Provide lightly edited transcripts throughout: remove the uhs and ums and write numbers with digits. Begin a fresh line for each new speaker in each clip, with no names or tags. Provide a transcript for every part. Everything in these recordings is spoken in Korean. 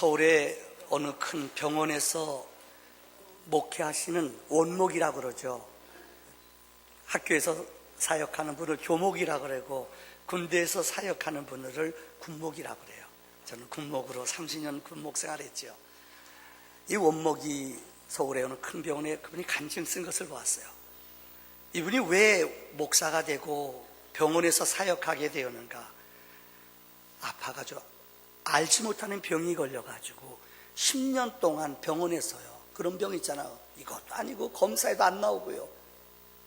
서울의 어느 큰 병원에서 목회하시는 원목이라고 그러죠. 학교에서 사역하는 분을 교목이라고 그러고, 군대에서 사역하는 분을 군목이라고 그래요. 저는 군목으로 30년 군목 생활했죠. 이 원목이 서울의 어느 큰 병원에 그분이 간증 쓴 것을 보았어요. 이분이 왜 목사가 되고 병원에서 사역하게 되었는가? 아파가지고 알지 못하는 병이 걸려가지고 10년 동안 병원에서요, 그런 병 있잖아요, 이것도 아니고 검사에도 안 나오고요,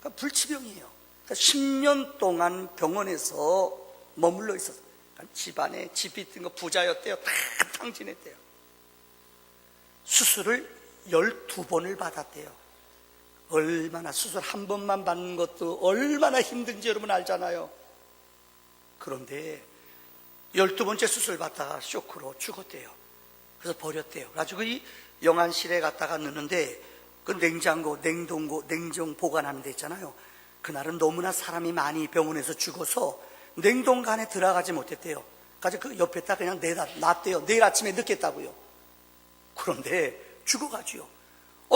그러니까 불치병이에요. 그러니까 10년 동안 병원에서 머물러 있었어요. 그러니까 집안에 집이 있던 거 부자였대요. 다 탕진했대요. 수술을 12번을 받았대요. 얼마나, 수술 한 번만 받는 것도 얼마나 힘든지 여러분 알잖아요. 그런데 12번째 수술 받다가 쇼크로 죽었대요. 그래서 버렸대요. 그래가지고 이 영안실에 갔다가 넣는데, 그 냉장고, 냉동 보관하는 데 있잖아요. 그날은 너무나 사람이 많이 병원에서 죽어서 냉동고 안에 들어가지 못했대요. 그래서 그 옆에다 그냥 놨대요. 내일 아침에 넣겠다고요. 그런데 죽어가지요.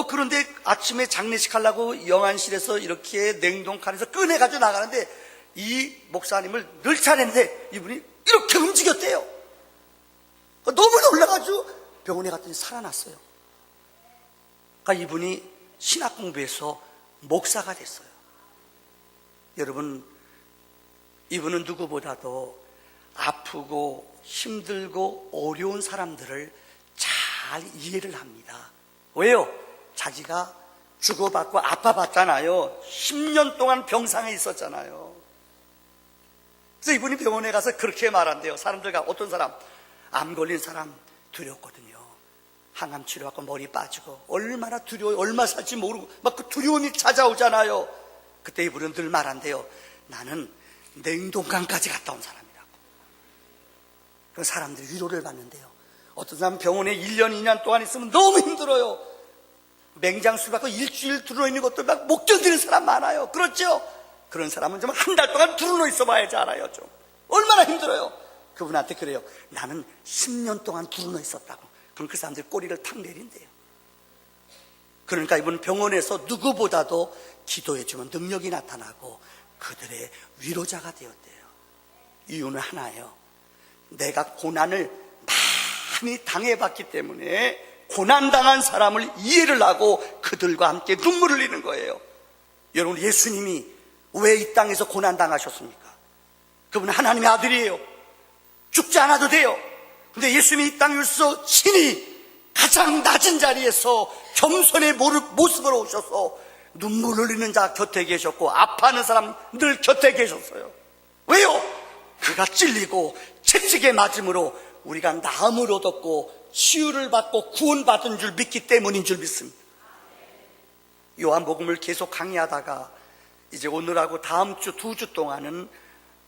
그런데 아침에 장례식 하려고 영안실에서 이렇게 냉동칸에서 꺼내가지고 나가는데, 이 목사님을 넣을 차례인데 이분이 이렇게 움직였대요. 너무 놀라가지고 병원에 갔더니 살아났어요. 그러니까 이분이 신학 공부해서 목사가 됐어요. 여러분, 이분은 누구보다도 아프고 힘들고 어려운 사람들을 잘 이해를 합니다. 왜요? 자기가 주고받고 아파봤잖아요. 10년 동안 병상에 있었잖아요. 그래서 이분이 병원에 가서 그렇게 말한대요. 사람들과, 어떤 사람, 암 걸린 사람 두렵거든요. 항암 치료하고 머리 빠지고 얼마나 두려워요. 얼마 살지 모르고 막 그 두려움이 찾아오잖아요. 그때 이분은 늘 말한대요. 나는 냉동강까지 갔다 온 사람이라고. 그 사람들이 위로를 받는데요. 어떤 사람 병원에 1년, 2년 동안 있으면 너무 힘들어요. 맹장수 받고 일주일 들어있는 것도 막 못 견디는 사람 많아요. 그렇죠? 그런 사람은 좀 한 달 동안 들어놓 있어 봐야지 알아요. 좀 얼마나 힘들어요. 그분한테 그래요. 나는 10년 동안 들어놓 있었다고. 그럼 그 사람들 꼬리를 탁 내린대요. 그러니까 이분 병원에서 누구보다도 기도해주면 능력이 나타나고 그들의 위로자가 되었대요. 이유는 하나예요. 내가 고난을 많이 당해봤기 때문에 고난당한 사람을 이해를 하고 그들과 함께 눈물을 흘리는 거예요. 여러분, 예수님이 왜 이 땅에서 고난당하셨습니까? 그분은 하나님의 아들이에요. 죽지 않아도 돼요. 근데 예수님이 이 땅에 오셔서 친히 가장 낮은 자리에서 겸손의 모습으로 오셔서 눈물 흘리는 자 곁에 계셨고 아파하는 사람 늘 곁에 계셨어요. 왜요? 그가 찔리고 채찍에 맞음으로 우리가 나음을 얻었고 치유를 받고 구원받은 줄 믿기 때문인 줄 믿습니다. 요한복음을 계속 강의하다가 이제 오늘하고 다음 주 2주 동안은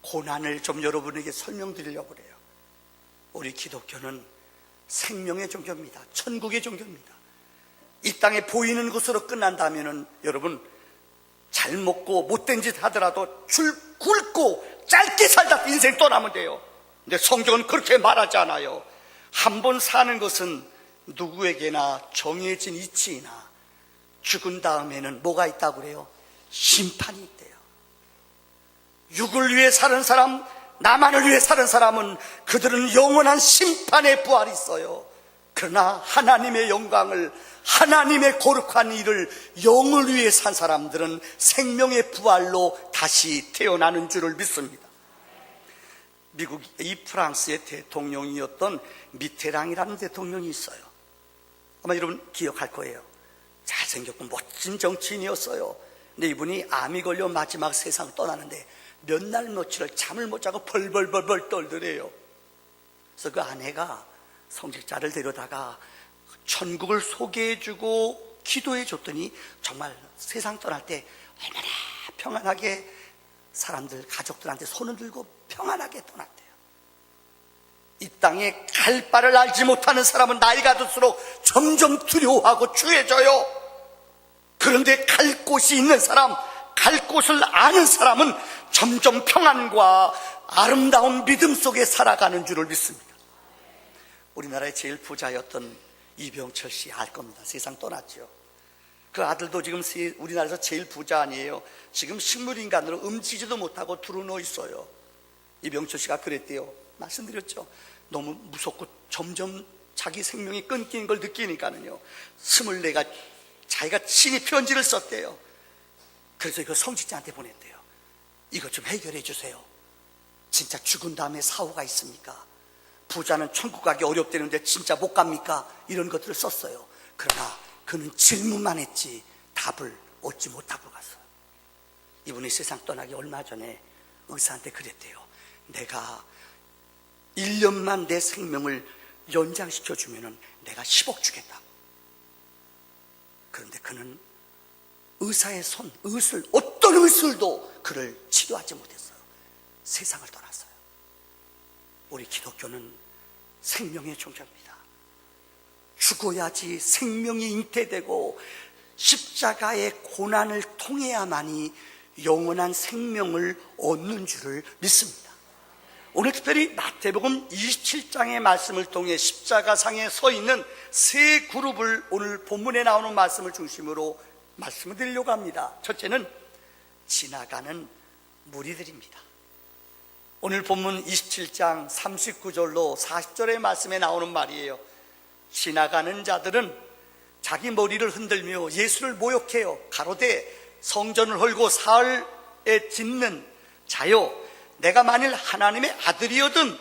고난을 좀 여러분에게 설명드리려고 그래요. 우리 기독교는 생명의 종교입니다. 천국의 종교입니다. 이 땅에 보이는 것으로 끝난다면은 여러분, 잘 먹고 못된 짓 하더라도 굵고 짧게 살다 인생 떠나면 돼요. 근데 성경은 그렇게 말하지 않아요. 한 번 사는 것은 누구에게나 정해진 이치이나 죽은 다음에는 뭐가 있다고 그래요? 심판이 있대요. 육을 위해 사는 사람, 나만을 위해 사는 사람은 그들은 영원한 심판의 부활이 있어요. 그러나 하나님의 영광을, 하나님의 거룩한 일을, 영을 위해 산 사람들은 생명의 부활로 다시 태어나는 줄을 믿습니다. 미국 이 프랑스의 대통령이었던 미테랑이라는 대통령이 있어요. 아마 여러분 기억할 거예요. 잘생겼고 멋진 정치인이었어요. 근데 이분이 암이 걸려 마지막 세상을 떠나는데 몇 날 며칠을 잠을 못 자고 벌벌벌벌 떨더래요. 그래서 그 아내가 성직자를 데려다가 천국을 소개해주고 기도해줬더니 정말 세상 떠날 때 얼마나 평안하게 사람들, 가족들한테 손을 들고 평안하게 떠났대요. 이 땅에 갈 바를 알지 못하는 사람은 나이가 들수록 점점 두려워하고 추해져요. 그런데 갈 곳이 있는 사람, 갈 곳을 아는 사람은 점점 평안과 아름다운 믿음 속에 살아가는 줄을 믿습니다. 우리나라의 제일 부자였던 이병철 씨 알 겁니다. 세상 떠났죠. 그 아들도 지금 우리나라에서 제일 부자 아니에요. 지금 식물인간으로 움직이지도 못하고 두루누워 있어요. 이병철 씨가 그랬대요. 말씀드렸죠. 너무 무섭고 점점 자기 생명이 끊기는 걸 느끼니까는요, 24가 자기가 친히 편지를 썼대요. 그래서 이거 성직자한테 보냈대요. 이것 좀 해결해 주세요. 진짜 죽은 다음에 사후가 있습니까? 부자는 천국 가기 어렵다는데 진짜 못 갑니까? 이런 것들을 썼어요. 그러나 그는 질문만 했지 답을 얻지 못하고 갔어요. 이분이 세상 떠나기 얼마 전에 의사한테 그랬대요. 내가 1년만 내 생명을 연장시켜 주면은 내가 10억 주겠다. 그런데 그는 의사의 어떤 의술도 그를 치료하지 못했어요. 세상을 떠났어요. 우리 기독교는 생명의 종교입니다. 죽어야지 생명이 잉태되고 십자가의 고난을 통해야만이 영원한 생명을 얻는 줄을 믿습니다. 오늘 특별히 마태복음 27장의 말씀을 통해 십자가상에 서 있는 세 그룹을 오늘 본문에 나오는 말씀을 중심으로 말씀을 드리려고 합니다. 첫째는 지나가는 무리들입니다. 오늘 본문 27장 39절로 40절의 말씀에 나오는 말이에요. 지나가는 자들은 자기 머리를 흔들며 예수를 모욕해요. 가로되 성전을 헐고 사흘에 짓는 자요, 내가 만일 하나님의 아들이어든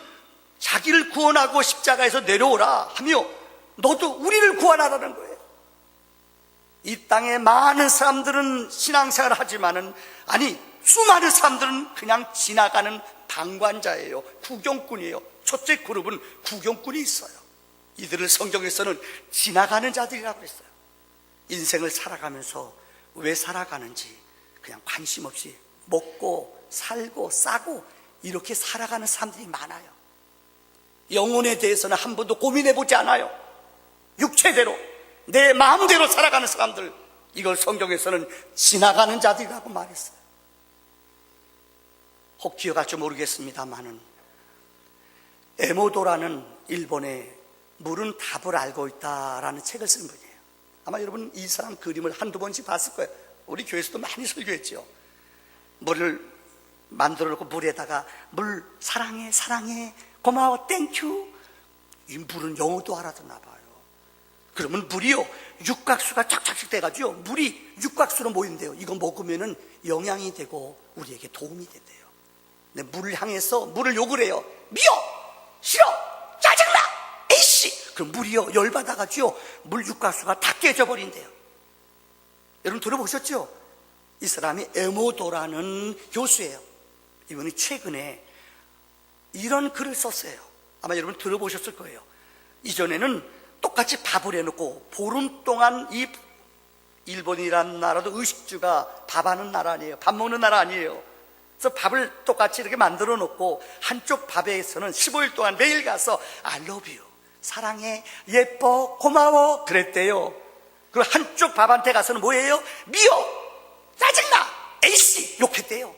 자기를 구원하고 십자가에서 내려오라 하며 너도 우리를 구원하라는 거예요. 이 땅에 많은 사람들은 신앙생활을 하지만은, 아니 수많은 사람들은 그냥 지나가는 방관자예요. 구경꾼이에요. 첫째 그룹은 구경꾼이 있어요. 이들을 성경에서는 지나가는 자들이라고 했어요. 인생을 살아가면서 왜 살아가는지 그냥 관심 없이 먹고 살고 싸고 이렇게 살아가는 사람들이 많아요. 영혼에 대해서는 한 번도 고민해보지 않아요. 육체대로 내 마음대로 살아가는 사람들, 이걸 성경에서는 지나가는 자들이라고 말했어요. 혹 기억할지 모르겠습니다만은 에모도라는 일본의 물은 답을 알고 있다라는 책을 쓴 분이에요. 아마 여러분 이 사람 그림을 한두 번씩 봤을 거예요. 우리 교회에서도 많이 설교했죠. 물을 만들어 놓고 물에다가 물 사랑해 사랑해 고마워 땡큐. 이 물은 영어도 알아듣나 봐요. 그러면 물이요 육각수가 착착착 돼가지고 물이 육각수로 모인대요. 이거 먹으면은 영양이 되고 우리에게 도움이 된대요. 근데 물을 향해서 물을 욕을 해요. 미워, 싫어, 짜증나, 에이씨. 그럼 물이요 열받아가지고 물 육각수가 다 깨져버린대요. 여러분 들어보셨죠? 이 사람이 에모도라는 교수예요. 이분이 최근에 이런 글을 썼어요. 아마 여러분 들어보셨을 거예요. 이전에는 똑같이 밥을 해놓고 보름 동안 이 일본이라는 나라도 의식주가 밥하는 나라 아니에요. 밥 먹는 나라 아니에요. 그래서 밥을 똑같이 이렇게 만들어 놓고 한쪽 밥에서는 15일 동안 매일 가서 I love you, 사랑해, 예뻐, 고마워 그랬대요. 그리고 한쪽 밥한테 가서는 뭐예요? 미워, 짜증나, 에이씨 욕했대요.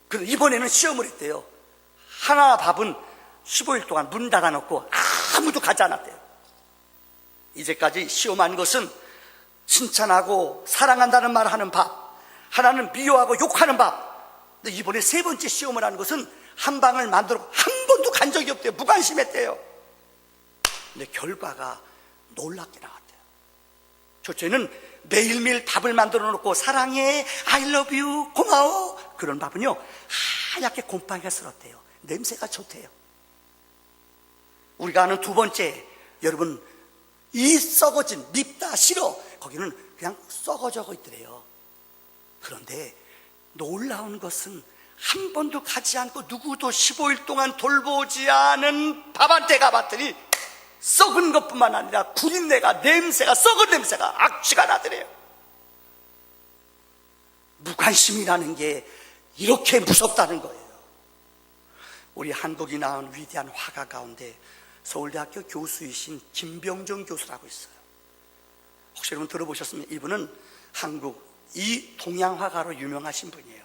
그리고 이번에는 시험을 했대요. 하나 밥은 15일 동안 문 닫아놓고 아무도 가지 않았대요. 이제까지 시험한 것은 칭찬하고 사랑한다는 말을 하는 밥, 하나는 미워하고 욕하는 밥. 근데 이번에 세 번째 시험을 하는 것은 한 방을 만들어 한 번도 간 적이 없대요. 무관심했대요. 근데 결과가 놀랍게 나왔대요. 첫째는 매일매일 밥을 만들어 놓고 사랑해, I love you, 고마워. 그런 밥은요 하얗게 곰팡이가 슬었대요. 냄새가 좋대요. 우리가 아는 두 번째, 여러분 이 썩어진 밉다 싫어, 거기는 그냥 썩어져 있더래요. 그런데 놀라운 것은 한 번도 가지 않고 누구도 15일 동안 돌보지 않은 밥한테 가봤더니 썩은 것뿐만 아니라 구린내가, 냄새가, 썩은 냄새가 악취가 나더래요. 무관심이라는 게 이렇게 무섭다는 거예요. 우리 한국이 낳은 위대한 화가 가운데 서울대학교 교수이신 김병정 교수라고 있어요. 혹시 여러분 들어보셨으면 이분은 한국 이 동양화가로 유명하신 분이에요.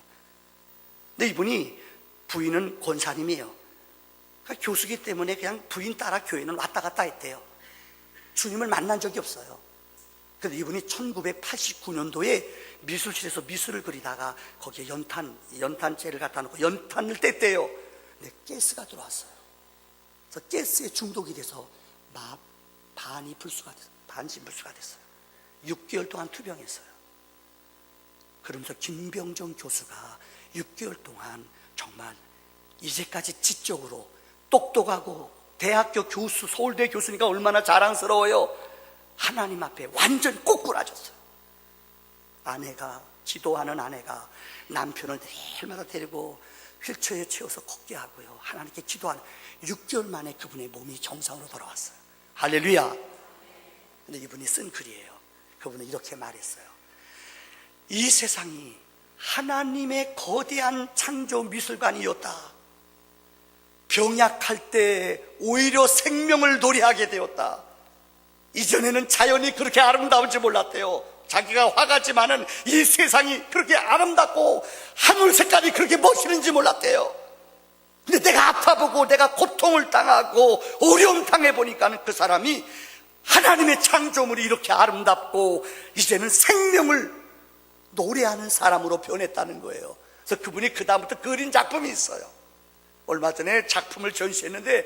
근데 이분이 부인은 권사님이에요. 그러니까 교수기 때문에 그냥 부인 따라 교회는 왔다 갔다 했대요. 주님을 만난 적이 없어요. 그런데 이분이 1989년도에 미술실에서 미술을 그리다가 거기에 연탄재를 갖다 놓고 연탄을 뗐대요. 근데 가스가 들어왔어요. 그래서 가스에 중독이 돼서 반신불수가 됐어요. 6개월 동안 투병했어요. 그러면서 김병정 교수가 6개월 동안 정말 이제까지 지적으로 똑똑하고 대학교 교수, 서울대 교수니까 얼마나 자랑스러워요. 하나님 앞에 완전 꼬꾸라졌어요. 기도하는 아내가 남편을 매일마다 데리고 휠체어에 채워서 걷게 하고요. 하나님께 기도하는 6개월 만에 그분의 몸이 정상으로 돌아왔어요. 할렐루야. 근데 이분이 쓴 글이에요. 그분은 이렇게 말했어요. 이 세상이 하나님의 거대한 창조 미술관이었다. 병약할 때 오히려 생명을 노래하게 되었다. 이전에는 자연이 그렇게 아름다운지 몰랐대요. 자기가 화가지만은 이 세상이 그렇게 아름답고 하늘 색깔이 그렇게 멋있는지 몰랐대요. 근데 내가 아파보고 내가 고통을 당하고 어려움 당해보니까 그 사람이 하나님의 창조물이 이렇게 아름답고 이제는 생명을 노래하는 사람으로 변했다는 거예요. 그래서 그분이 그 다음부터 그린 작품이 있어요. 얼마 전에 작품을 전시했는데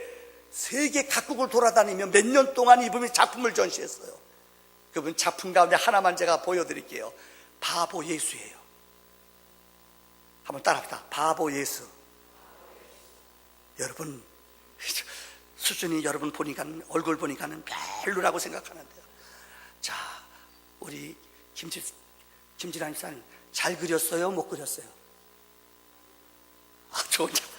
세계 각국을 돌아다니며 몇 년 동안 이분이 작품을 전시했어요. 그분 작품 가운데 하나만 제가 보여드릴게요. 바보 예수예요. 한번 따라합시다. 바보 예수. 여러분 수준이 여러분 보니까 얼굴 보니까는 별로라고 생각하는데요. 자, 우리 김진환 씨는 잘 그렸어요? 못 그렸어요? 좋은 작품.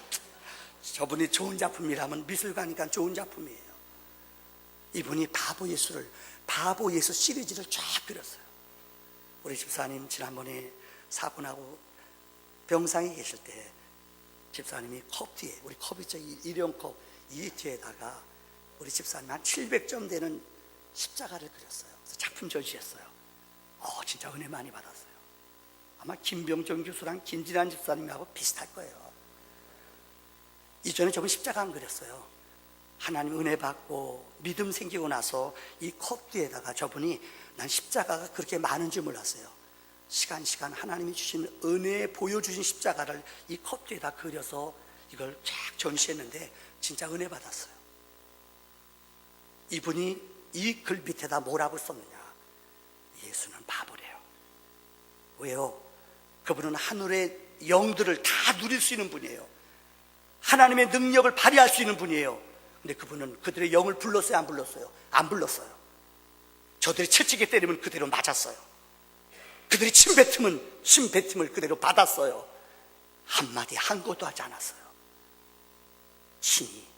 저분이 좋은 작품이라면 미술가니까 좋은 작품이에요. 이분이 바보 예수 시리즈를 쫙 그렸어요. 우리 집사님 지난번에 사고 나고 병상에 계실 때 집사님이 컵 뒤에, 우리 컵 있죠, 일용 컵, 이 뒤에다가 우리 집사님 한 700점 되는 십자가를 그렸어요. 그래서 작품 전시했어요. 진짜 은혜 많이 받았어요. 아마 김병정 교수랑 김진환 집사님하고 비슷할 거예요. 이전에 저분 십자가 안 그렸어요. 하나님 은혜 받고 믿음 생기고 나서 이 컵 뒤에다가 저분이 난 십자가가 그렇게 많은 줄 몰랐어요. 시간 하나님이 주신 은혜 보여주신 십자가를 이 컵 뒤에다 그려서 이걸 쫙 전시했는데 진짜 은혜 받았어요. 이분이 이 글 밑에다 뭐라고 썼느냐? 예수는 바보래요. 왜요? 그분은 하늘의 영들을 다 누릴 수 있는 분이에요. 하나님의 능력을 발휘할 수 있는 분이에요. 근데 그분은 그들의 영을 불렀어요? 안 불렀어요? 안 불렀어요. 저들이 채찍에 때리면 그대로 맞았어요. 그들이 침 뱉음을 그대로 받았어요. 한마디 한 것도 하지 않았어요. 신이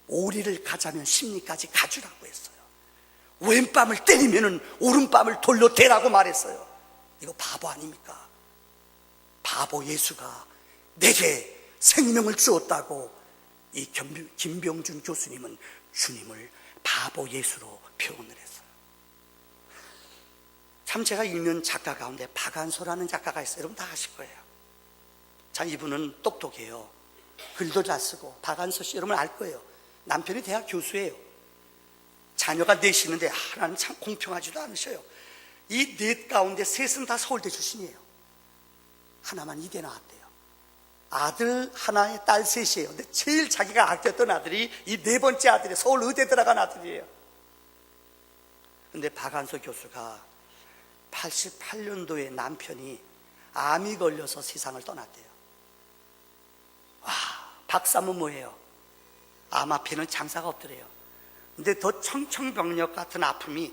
오리를 가자면 심리까지 가주라고 했어요. 왼뺨을 때리면 오른뺨을 돌려 대라고 말했어요. 이거 바보 아닙니까? 바보 예수가 내게 생명을 주었다고 이 김병준 교수님은 주님을 바보 예수로 표현을 했어요. 참 제가 읽는 작가 가운데 박안소라는 작가가 있어요. 여러분 다 아실 거예요. 참 이분은 똑똑해요. 글도 잘 쓰고. 박안소 씨 여러분 알 거예요. 남편이 대학 교수예요. 자녀가 넷이는데 하나님 참 공평하지도 않으셔요. 이 넷 가운데 셋은 다 서울대 출신이에요. 하나만 이대 나왔대요. 아들 하나에 딸 셋이에요. 근데 제일 자기가 아꼈던 아들이 이 네 번째 아들이 서울 의대 들어간 아들이에요. 근데 박안소 교수가 88년도에 남편이 암이 걸려서 세상을 떠났대요. 와, 박사면 뭐예요? 암 앞에는 장사가 없더래요. 근데 더 청천벽력 같은 아픔이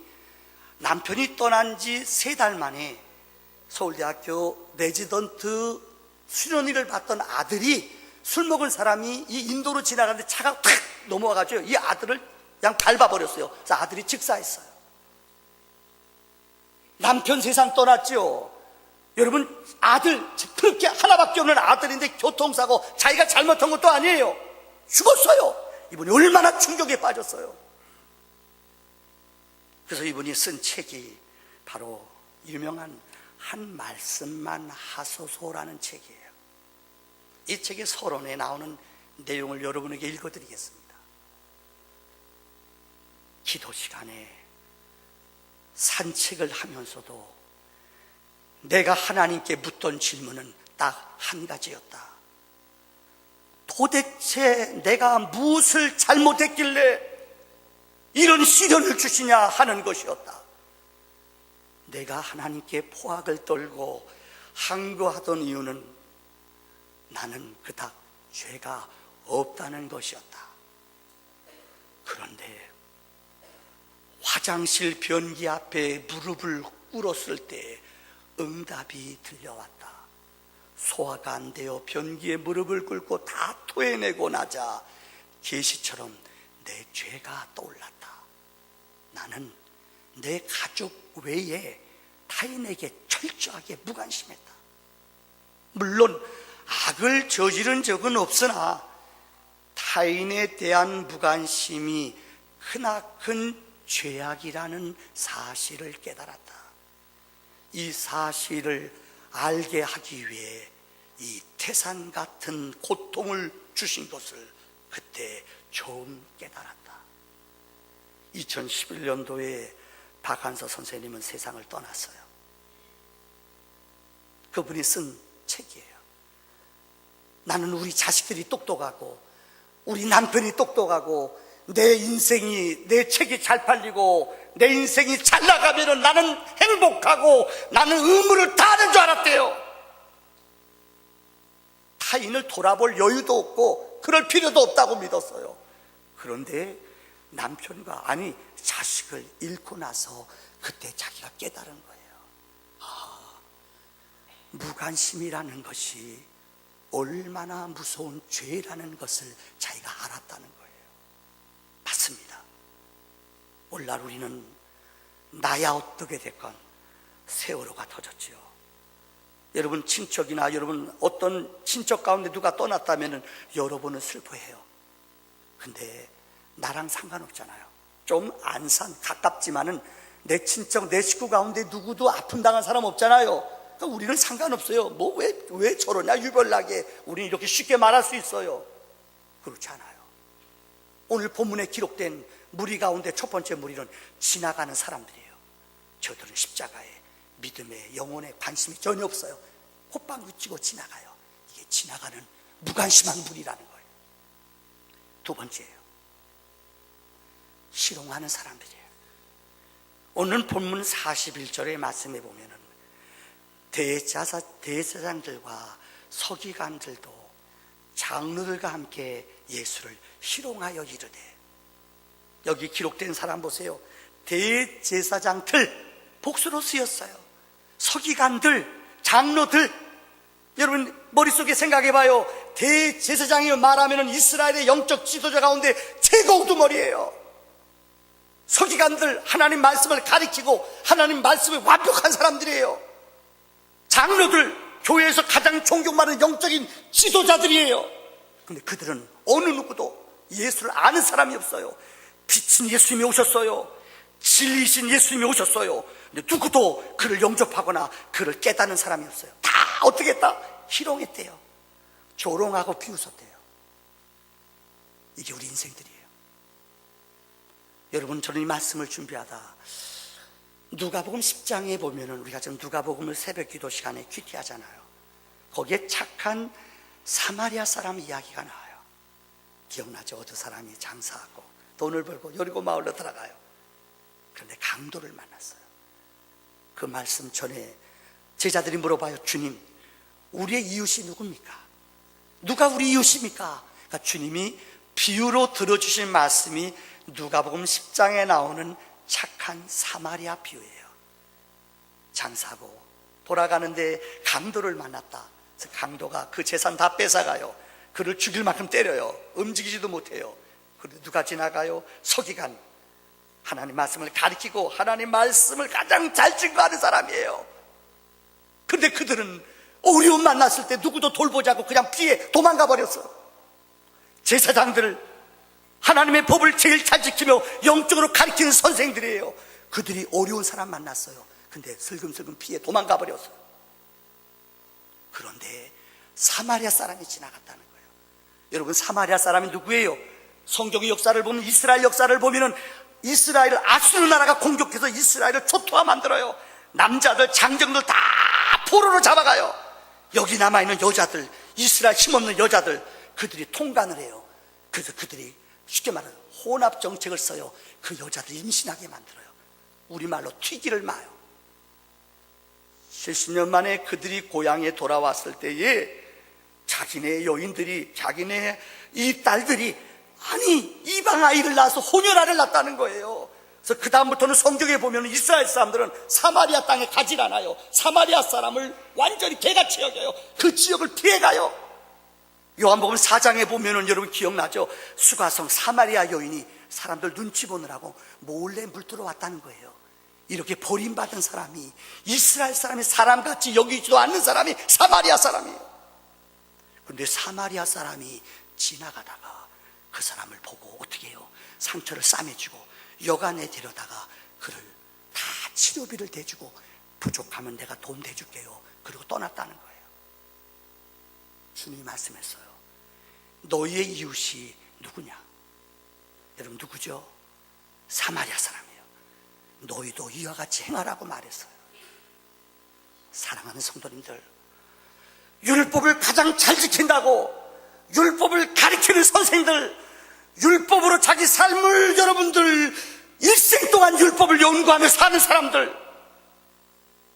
남편이 떠난 지 3달 만에 서울대학교 레지던트 수련회를 받던 아들이 술 먹은 사람이 이 인도로 지나가는데 차가 탁 넘어와가지고 이 아들을 그냥 밟아버렸어요. 그래서 아들이 즉사했어요. 남편 세상 떠났죠. 여러분 아들 그렇게 하나밖에 없는 아들인데 교통사고 자기가 잘못한 것도 아니에요. 죽었어요. 이분이 얼마나 충격에 빠졌어요. 그래서 이분이 쓴 책이 바로 유명한 한 말씀만 하소서라는 책이에요. 이 책의 서론에 나오는 내용을 여러분에게 읽어드리겠습니다. 기도 시간에 산책을 하면서도 내가 하나님께 묻던 질문은 딱 한 가지였다. 도대체 내가 무엇을 잘못했길래 이런 시련을 주시냐 하는 것이었다. 내가 하나님께 포악을 떨고 항거하던 이유는 나는 그닥 죄가 없다는 것이었다. 그런데 화장실 변기 앞에 무릎을 꿇었을 때 응답이 들려왔다. 소화가 안 되어 변기에 무릎을 꿇고 다 토해내고 나자 계시처럼 내 죄가 떠올랐다. 나는 내 가족 외에 타인에게 철저하게 무관심했다. 물론 악을 저지른 적은 없으나 타인에 대한 무관심이 크나큰 죄악이라는 사실을 깨달았다. 이 사실을 알게 하기 위해 이 태산 같은 고통을 주신 것을 그때 처음 깨달았다. 2011년도에 박한서 선생님은 세상을 떠났어요. 그분이 쓴 책이에요. 나는 우리 자식들이 똑똑하고 우리 남편이 똑똑하고 내 인생이, 내 책이 잘 팔리고 내 인생이 잘 나가면 나는 행복하고 나는 의무를 다하는 줄 알았대요. 타인을 돌아볼 여유도 없고 그럴 필요도 없다고 믿었어요. 그런데 남편과 자식을 잃고 나서 그때 자기가 깨달은 거예요. 무관심이라는 것이 얼마나 무서운 죄라는 것을 자기가 알았다는 거예요. 맞습니다. 오늘날 우리는 나야 어떻게 됐건 세월호가 터졌지요. 여러분 친척이나 여러분 어떤 친척 가운데 누가 떠났다면 여러분은 슬퍼해요. 근데 나랑 상관없잖아요. 좀 안산 가깝지만은 내 친척 내 식구 가운데 누구도 아픔 당한 사람 없잖아요. 그러니까 우리는 상관없어요. 뭐 왜 저러냐 유별나게 우리는 이렇게 쉽게 말할 수 있어요. 그렇지 않아요. 오늘 본문에 기록된 무리 가운데 첫 번째 무리는 지나가는 사람들이에요. 저들은 십자가에 믿음에 영혼에 관심이 전혀 없어요. 호빵 치고 지나가요. 이게 지나가는 무관심한 무리라는 거예요. 두 번째예요. 희롱하는 사람들이에요. 오늘 본문 41절의 말씀에 보면은 대제사장들과 서기관들도 장로들과 함께 예수를 희롱하여 이르되, 여기 기록된 사람 보세요. 대제사장들 복수로 쓰였어요. 서기관들, 장로들. 여러분 머릿속에 생각해봐요. 대제사장이 말하면 이스라엘의 영적 지도자 가운데 최고 우두머리예요. 서기관들 하나님 말씀을 가리키고 하나님 말씀에 완벽한 사람들이에요. 장로들 교회에서 가장 존경받는 영적인 지도자들이에요. 근데 그들은 어느 누구도 예수를 아는 사람이 없어요. 빛인 예수님이 오셨어요. 진리신 예수님이 오셨어요. 근데 누구도 그를 영접하거나 그를 깨닫는 사람이 없어요. 다 어떻게 했다? 희롱했대요. 조롱하고 비웃었대요. 이게 우리 인생들이에요. 여러분, 저는 이 말씀을 준비하다 누가복음 10장에 보면은 우리가 지금 누가복음을 새벽 기도 시간에 큐티하잖아요. 거기에 착한 사마리아 사람 이야기가 나와요. 기억나죠? 어떤 사람이 장사하고 돈을 벌고 여리고 마을로 들어가요. 그런데 강도를 만났어요. 그 말씀 전에 제자들이 물어봐요. 주님, 우리의 이웃이 누굽니까? 누가 우리 이웃입니까? 그러니까 주님이 비유로 들어주신 말씀이 누가복음 10장에 나오는 착한 사마리아 비유예요. 장사하고 돌아가는데 강도를 만났다. 그래서 강도가 그 재산 다 뺏어가요. 그를 죽일 만큼 때려요. 움직이지도 못해요. 그런데 누가 지나가요? 서기관, 하나님 말씀을 가리키고 하나님 말씀을 가장 잘 증거하는 사람이에요. 그런데 그들은 어려움 만났을 때 누구도 돌보지 않고 그냥 피해 도망가 버렸어. 제사장들, 하나님의 법을 제일 잘 지키며 영적으로 가르치는 선생들이에요. 그들이 어려운 사람 만났어요. 근데 슬금슬금 피해 도망가 버렸어요. 그런데 사마리아 사람이 지나갔다는 거예요. 여러분, 사마리아 사람이 누구예요? 성경의 역사를 보면, 이스라엘 역사를 보면은 이스라엘을 아수르 나라가 공격해서 이스라엘을 초토화 만들어요. 남자들, 장정들 다 포로로 잡아가요. 여기 남아있는 여자들, 이스라엘 힘없는 여자들, 그들이 통관을 해요. 그래서 그들이 쉽게 말하면 혼합 정책을 써요. 그 여자들 임신하게 만들어요. 우리말로 튀기를 마요. 70년 만에 그들이 고향에 돌아왔을 때에 자기네 여인들이, 자기네 이 딸들이 이방 아이를 낳아서 혼혈아를 낳았다는 거예요. 그래서 그 다음부터는 성경에 보면 이스라엘 사람들은 사마리아 땅에 가질 않아요. 사마리아 사람을 완전히 개같이 여겨요. 그 지역을 피해가요. 요한복음 4장에 보면은 여러분 기억나죠? 수가성 사마리아 여인이 사람들 눈치 보느라고 몰래 물 들어왔다는 거예요. 이렇게 버림받은 사람이, 이스라엘 사람이 사람같이 여기지도 않는 사람이 사마리아 사람이에요. 그런데 사마리아 사람이 지나가다가 그 사람을 보고 어떻게 해요? 상처를 싸매주고 여관에 데려다가 그를 다 치료비를 대주고, 부족하면 내가 돈 대줄게요. 그리고 떠났다는 거예요. 주님이 말씀했어요. 너희의 이웃이 누구냐? 여러분, 누구죠? 사마리아 사람이에요. 너희도 이와 같이 행하라고 말했어요. 사랑하는 성도님들, 율법을 가장 잘 지킨다고 율법을 가르치는 선생들, 율법으로 자기 삶을 여러분들 일생 동안 율법을 연구하며 사는 사람들,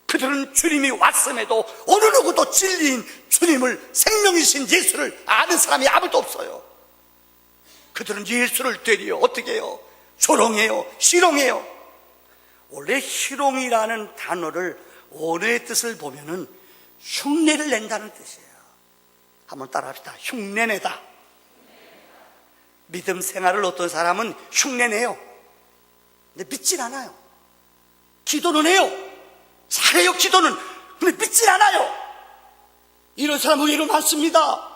그들은 주님이 왔음에도 어느 누구도 진리인 주님을, 생명이신 예수를 아는 사람이 아무도 없어요. 그들은 예수를 되려 어떻게 해요? 조롱해요, 희롱해요. 원래 희롱이라는 단어를 원어의 뜻을 보면은 흉내를 낸다는 뜻이에요. 한번 따라합시다. 흉내내다. 믿음 생활을 어떤 사람은 흉내내요. 근데 믿질 않아요. 기도는 해요. 잘해요, 기도는. 근데 믿질 않아요. 이런 사람은 의외로 많습니다.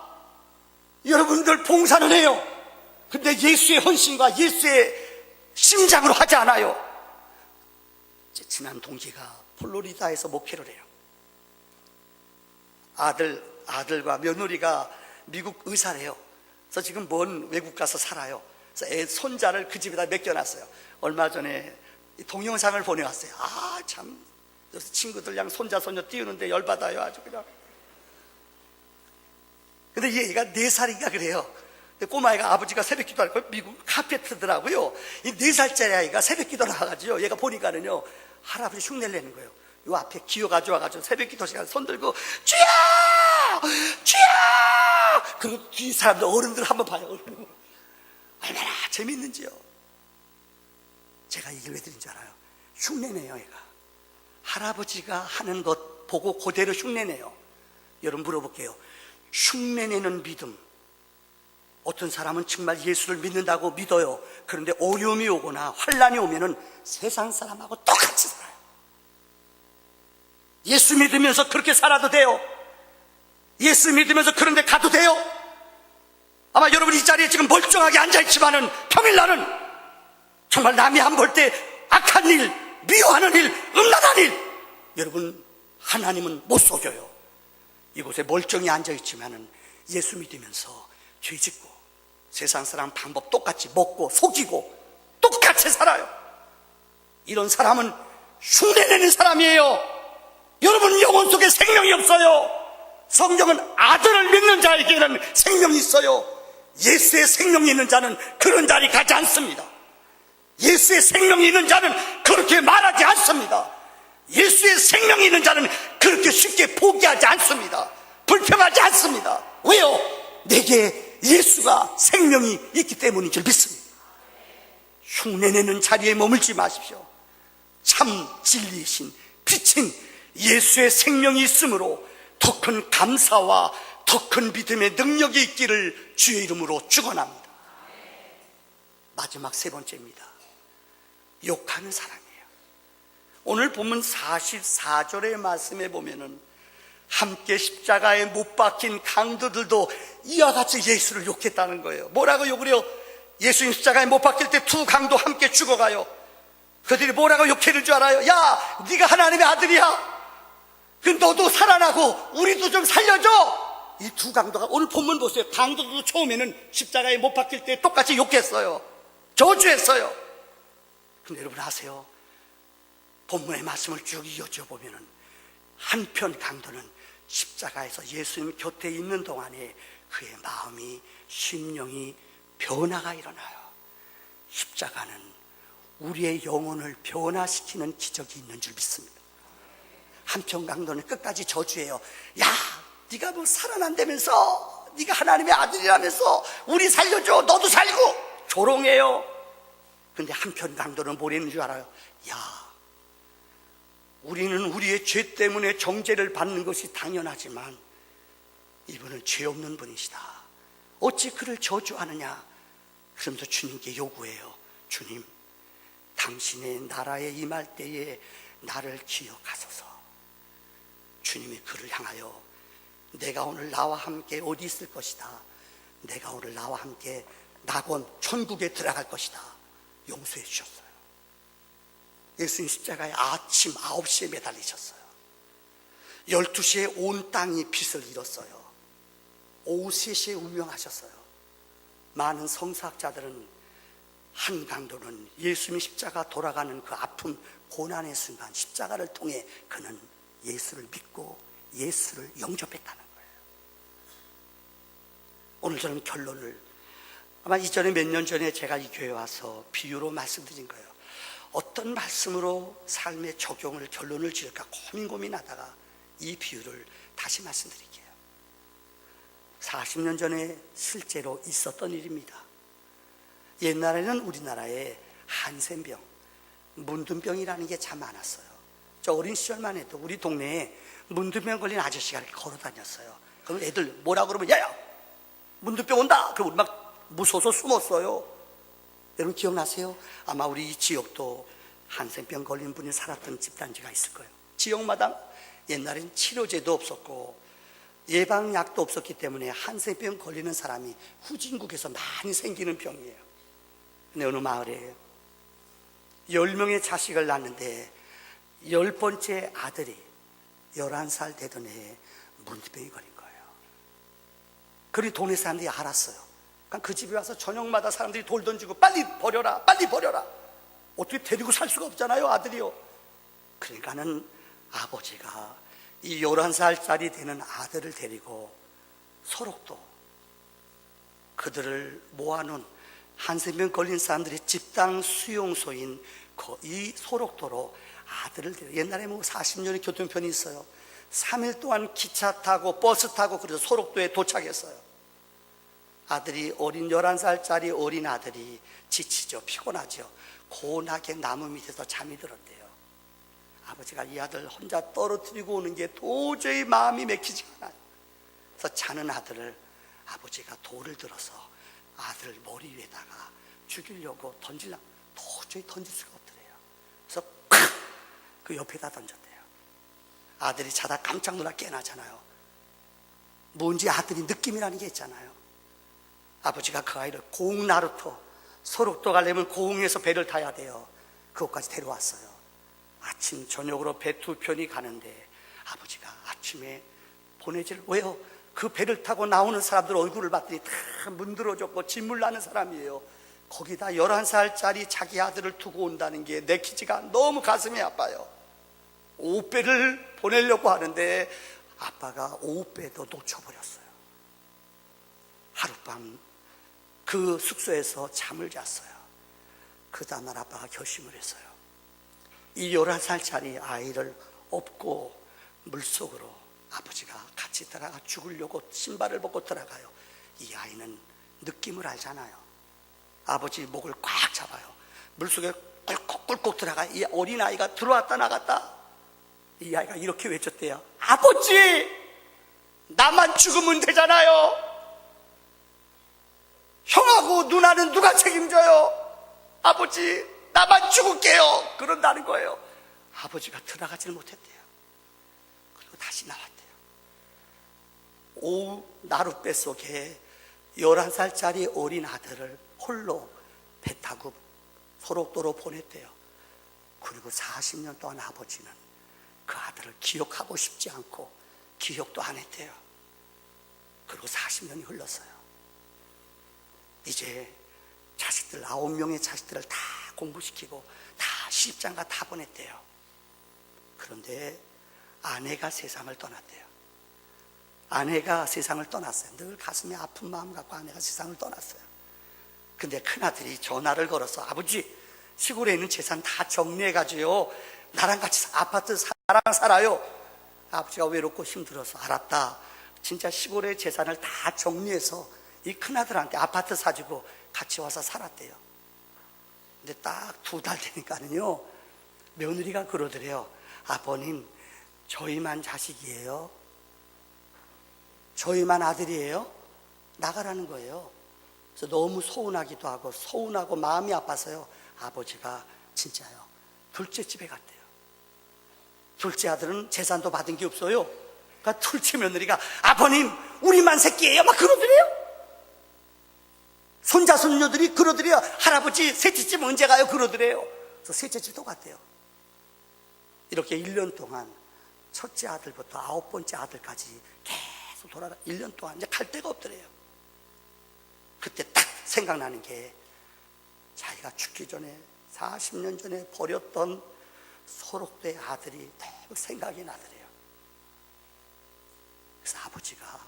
여러분들 봉사는 해요. 근데 예수의 헌신과 예수의 심장으로 하지 않아요. 제 친한 동기가 플로리다에서 목회를 해요. 아들과 며느리가 미국 의사래요. 그래서 지금 먼 외국 가서 살아요. 그래서 손자를 그 집에다 맡겨놨어요. 얼마 전에 동영상을 보내왔어요. 참, 친구들랑 손자 손녀 띄우는데 열받아요, 아주 그냥. 근데 얘가 4살인가 그래요. 근데 꼬마애가 아버지가 새벽 기도할 걸 미국 카페트더라고요. 이 4살짜리 아이가 새벽 기도 나와가지고 얘가 보니까는요, 할아버지 흉내를 내는 거예요. 요 앞에 기어 가져와가지고 새벽 기도 시간 손 들고 주여! 주여! 그리고 뒤 사람들, 어른들 한번 봐요. 얼마나 재밌는지요. 제가 얘기를 왜 드린 줄 알아요? 흉내내요, 얘가. 할아버지가 하는 것 보고 그대로 흉내내요. 여러분 물어볼게요. 흉내내는 믿음. 어떤 사람은 정말 예수를 믿는다고 믿어요. 그런데 어려움이 오거나 환란이 오면은 세상 사람하고 똑같이 살아요. 예수 믿으면서 그렇게 살아도 돼요. 예수 믿으면서 그런 데 가도 돼요. 아마 여러분 이 자리에 지금 멀쩡하게 앉아있지만은 평일날은 정말 남이 안 볼 때 악한 일, 미워하는 일, 음란한 일, 여러분 하나님은 못 속여요. 이곳에 멀쩡히 앉아있지만은 예수 믿으면서 죄짓고 세상 사람 방법 똑같이 먹고 속이고 똑같이 살아요. 이런 사람은 흉내내는 사람이에요. 여러분 영혼 속에 생명이 없어요. 성경은 아들을 믿는 자에게는 생명이 있어요. 예수의 생명이 있는 자는 그런 자리 가지 않습니다. 예수의 생명이 있는 자는 그렇게 말하지 않습니다. 예수의 생명이 있는 자는 그렇게 쉽게 포기하지 않습니다. 불평하지 않습니다. 왜요? 내게 예수가 생명이 있기 때문인 줄 믿습니다. 흉내내는 자리에 머물지 마십시오. 참 진리이신 빛인 예수의 생명이 있으므로 더 큰 감사와 더 큰 믿음의 능력이 있기를 주의 이름으로 축원합니다. 마지막 3번째입니다. 욕하는 사람이에요. 오늘 본문 44절의 말씀에 보면은 함께 십자가에 못 박힌 강도들도 이와 같이 예수를 욕했다는 거예요. 뭐라고 욕을 해요? 예수님 십자가에 못 박힐 때 2 강도 함께 죽어가요. 그들이 뭐라고 욕해줄 줄 알아요? 야, 네가 하나님의 아들이야. 그 너도 살아나고 우리도 좀 살려줘. 이 두 강도가 오늘 본문 보세요. 강도도 처음에는 십자가에 못 박힐 때 똑같이 욕했어요. 저주했어요. 근데 여러분 아세요? 본문의 말씀을 쭉 이어져 보면은 한편 강도는 십자가에서 예수님 곁에 있는 동안에 그의 마음이, 심령이 변화가 일어나요. 십자가는 우리의 영혼을 변화시키는 기적이 있는 줄 믿습니다. 한편 강도는 끝까지 저주해요. 야, 네가 뭐 살아난다면서, 네가 하나님의 아들이라면서 우리 살려줘, 너도 살고 조롱해요. 근데 한편 강도는 뭐라는 줄 알아요? 야, 우리는 우리의 죄 때문에 정죄를 받는 것이 당연하지만 이분은 죄 없는 분이시다. 어찌 그를 저주하느냐? 그러면서 주님께 요구해요. 주님, 당신의 나라에 임할 때에 나를 기억하소서. 주님이 그를 향하여 내가 오늘 나와 함께 어디 있을 것이다. 내가 오늘 나와 함께 낙원 천국에 들어갈 것이다. 용서해 주셨어요. 예수님 십자가에 아침 9시에 매달리셨어요. 12시에 온 땅이 빛을 잃었어요. 오후 3시에 운명하셨어요. 많은 성사학자들은 한 강도는 예수님 십자가 돌아가는 그 아픔, 고난의 순간 십자가를 통해 그는 예수를 믿고 예수를 영접했다는 거예요. 오늘 저는 결론을, 아마 이전에 몇 년 전에 제가 이 교회에 와서 비유로 말씀드린 거예요. 어떤 말씀으로 삶의 적용을, 결론을 지을까 고민하다가 이 비유를 다시 말씀드릴게요. 40년 전에 실제로 있었던 일입니다. 옛날에는 우리나라에 한센병, 문둥병이라는 게 참 많았어요. 저 어린 시절만 해도 우리 동네에 문둥병 걸린 아저씨가 이렇게 걸어 다녔어요. 그럼 애들 뭐라 그러면 야야 문둥병 온다. 그럼 우리 막 무서워서 숨었어요. 여러분 기억나세요? 아마 우리 이 지역도 한센병 걸린 분이 살았던 집단지가 있을 거예요. 지역마다 옛날엔 치료제도 없었고 예방약도 없었기 때문에 한센병 걸리는 사람이 후진국에서 많이 생기는 병이에요. 근데 어느 마을에 10명의 자식을 낳는데 10번째 아들이 11살 되던 해에 문둥병이 걸린 거예요. 그리 동네 사람들이 알았어요. 그러니까 그 집에 와서 저녁마다 사람들이 돌 던지고 빨리 버려라, 빨리 버려라. 어떻게 데리고 살 수가 없잖아요, 아들이요. 그러니까는 아버지가 이 11살짜리 되는 아들을 데리고 소록도, 그들을 모아놓은 한센병 걸린 사람들의 집단 수용소인 이 소록도로 아들을 데리고, 옛날에 뭐 40년의 교통편이 있어요. 3일 동안 기차 타고 버스 타고 그래서 소록도에 도착했어요. 아들이, 어린 11살짜리 어린 아들이 지치죠, 피곤하죠. 고나게 나무 밑에서 잠이 들었대요. 아버지가 이 아들 혼자 떨어뜨리고 오는 게 도저히 마음이 맥히지가 않아요. 그래서 자는 아들을 아버지가 돌을 들어서 아들 머리 위에다가 죽이려고 던지려고 도저히 던질 수가 없더래요. 그래서 그 옆에다 던졌대요. 아들이 자다 깜짝 놀라 깨나잖아요. 뭔지 아들이 느낌이라는 게 있잖아요. 아버지가 그 아이를 고흥 나루터, 소록도 가려면 고흥에서 배를 타야 돼요. 그것까지 데려왔어요. 아침 저녁으로 배 2편이 가는데 아버지가 아침에 보내질, 왜요? 그 배를 타고 나오는 사람들 얼굴을 봤더니 다 문드러졌고 진물 나는 사람이에요. 거기다 11살짜리 자기 아들을 두고 온다는 게 내키지가 너무 가슴이 아파요. 오후배를 보내려고 하는데 아빠가 오후배도 놓쳐버렸어요. 하룻밤 그 숙소에서 잠을 잤어요. 그 다음날 아빠가 결심을 했어요. 이 11살짜리 아이를 업고 물속으로 아버지가 같이 들어가 죽으려고 신발을 벗고 들어가요. 이 아이는 느낌을 알잖아요. 아버지 목을 꽉 잡아요. 물속에 꿀꺽꿀꺽 들어가. 이 어린아이가 들어왔다 나갔다. 이 아이가 이렇게 외쳤대요. 아버지, 나만 죽으면 되잖아요. 형하고 누나는 누가 책임져요? 아버지, 나만 죽을게요. 그런다는 거예요. 아버지가 들어가지를 못했대요. 그리고 다시 나왔대요. 오후 나룻배 속에 11살짜리 어린 아들을 홀로 배 타고 소록도로 보냈대요. 그리고 40년 동안 아버지는 그 아들을 기억하고 싶지 않고 기억도 안 했대요. 그리고 40년이 흘렀어요. 이제 자식들 9명의 자식들을 다 공부시키고 다 시집장가 다 보냈대요. 그런데 아내가 세상을 떠났대요. 아내가 세상을 떠났어요. 늘 가슴에 아픈 마음 갖고 아내가 세상을 떠났어요. 근데 큰아들이 전화를 걸어서 아버지, 시골에 있는 재산 다 정리해가지고요, 나랑 같이 아파트 나랑 살아요. 아버지가 외롭고 힘들어서 알았다. 진짜 시골의 재산을 다 정리해서 이 큰아들한테 아파트 사주고 같이 와서 살았대요. 근데 딱 2달 되니까는요, 며느리가 그러더래요. 아버님, 저희만 자식이에요? 저희만 아들이에요? 나가라는 거예요. 그래서 너무 서운하기도 하고 서운하고 마음이 아파서요, 아버지가 진짜요, 둘째 집에 갔대요. 둘째 아들은 재산도 받은 게 없어요. 그러니까 둘째 며느리가 아버님, 우리만 새끼예요? 막 그러더래요. 손자 손녀들이 그러더래요. 할아버지, 셋째 집 언제 가요? 그러더래요. 그래서 셋째 집도 갔대요. 이렇게 1년 동안 첫째 아들부터 9번째 아들까지 계속 돌아다 1년 동안 이제 갈 데가 없더래요. 그때 딱 생각나는 게 자기가 죽기 전에 40년 전에 버렸던 소록도의 아들이 딱 생각이 나더래요. 그래서 아버지가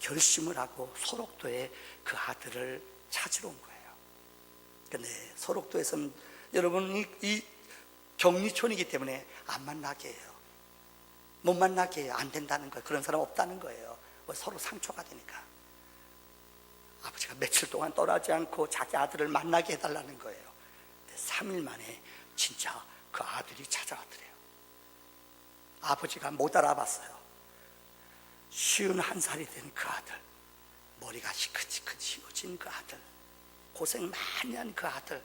결심을 하고 소록도에 그 아들을 찾으러 온 거예요. 그런데 소록도에서는 여러분 이 격리촌이기 때문에 안 만나게 해요. 못 만나게 해요. 안 된다는 거예요. 그런 사람 없다는 거예요. 서로 상처가 되니까. 아버지가 며칠 동안 떠나지 않고 자기 아들을 만나게 해달라는 거예요. 3일 만에 진짜 그 아들이 찾아왔더래요. 아버지가 못 알아봤어요. 51살이 된 그 아들, 머리가 시큰시큰 휘어진 그 아들, 고생 많이 한 그 아들.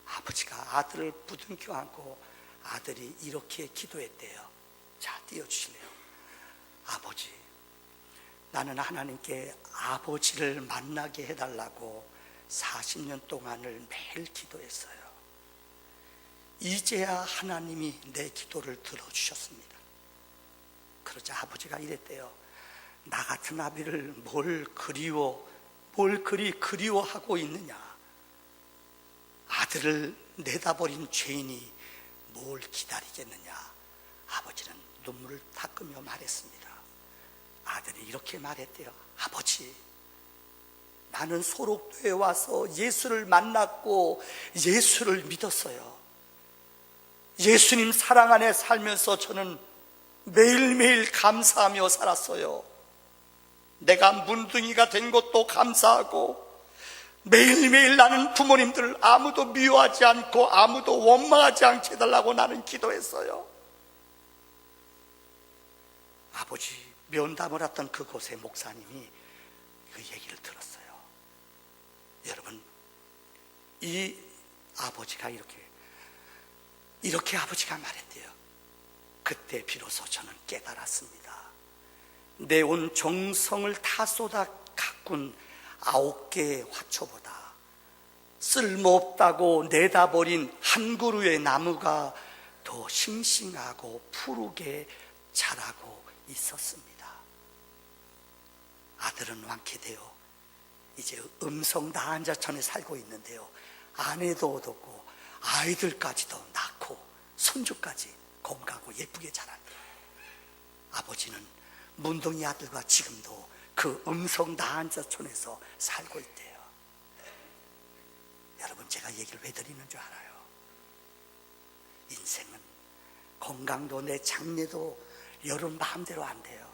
아버지가 아들을 부둥켜 안고 아들이 이렇게 기도했대요. 자, 띄워주실래요? 아버지, 나는 하나님께 아버지를 만나게 해달라고 40년 동안을 매일 기도했어요. 이제야 하나님이 내 기도를 들어주셨습니다. 그러자 아버지가 이랬대요. 나 같은 아비를 뭘 그리 그리워하고 있느냐. 아들을 내다버린 죄인이 뭘 기다리겠느냐. 아버지는 눈물을 닦으며 말했습니다. 아들이 이렇게 말했대요. 아버지, 나는 소록도에 와서 예수를 만났고 예수를 믿었어요. 예수님 사랑 안에 살면서 저는 매일매일 감사하며 살았어요. 내가 문둥이가 된 것도 감사하고 매일매일 나는 부모님들 아무도 미워하지 않고 아무도 원망하지 않게 해달라고 나는 기도했어요. 아버지 면담을 했던 그곳의 목사님이 그 얘기를 들었어요. 여러분, 이 아버지가 이렇게 아버지가 말했대요. 그때 비로소 저는 깨달았습니다. 내 온 정성을 다 쏟아 가꾼 9개의 화초보다 쓸모없다고 내다버린 한 그루의 나무가 더 싱싱하고 푸르게 자라고 있었습니다. 아들은 완쾌되어 이제 음성 나한자천에 살고 있는데요, 아내도 얻었고 아이들까지도 낳고 손주까지 건강하고 예쁘게 자란대요. 아버지는 문동이 아들과 지금도 그 음성 나한자촌에서 살고 있대요. 여러분, 제가 얘기를 왜 드리는 줄 알아요? 인생은 건강도 내 장래도 여러분 마음대로 안 돼요.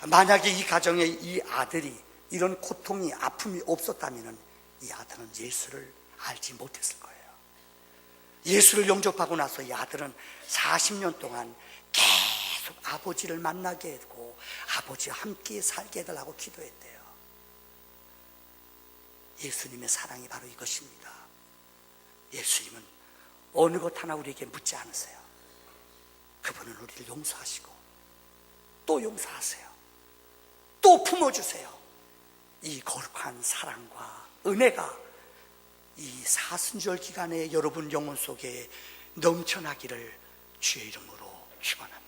만약에 이 가정에 이 아들이 이런 고통이 아픔이 없었다면 이 아들은 예수를 알지 못했을 거예요. 예수를 영접하고 나서 이 아들은 40년 동안 계속 아버지를 만나게 했고 아버지와 함께 살게 해달라고 기도했대요. 예수님의 사랑이 바로 이것입니다. 예수님은 어느 것 하나 우리에게 묻지 않으세요. 그분은 우리를 용서하시고 또 용서하세요. 또 품어주세요. 이 거룩한 사랑과 은혜가 이 사순절 기간에 여러분 영혼 속에 넘쳐나기를 주의 이름으로 축원합니다.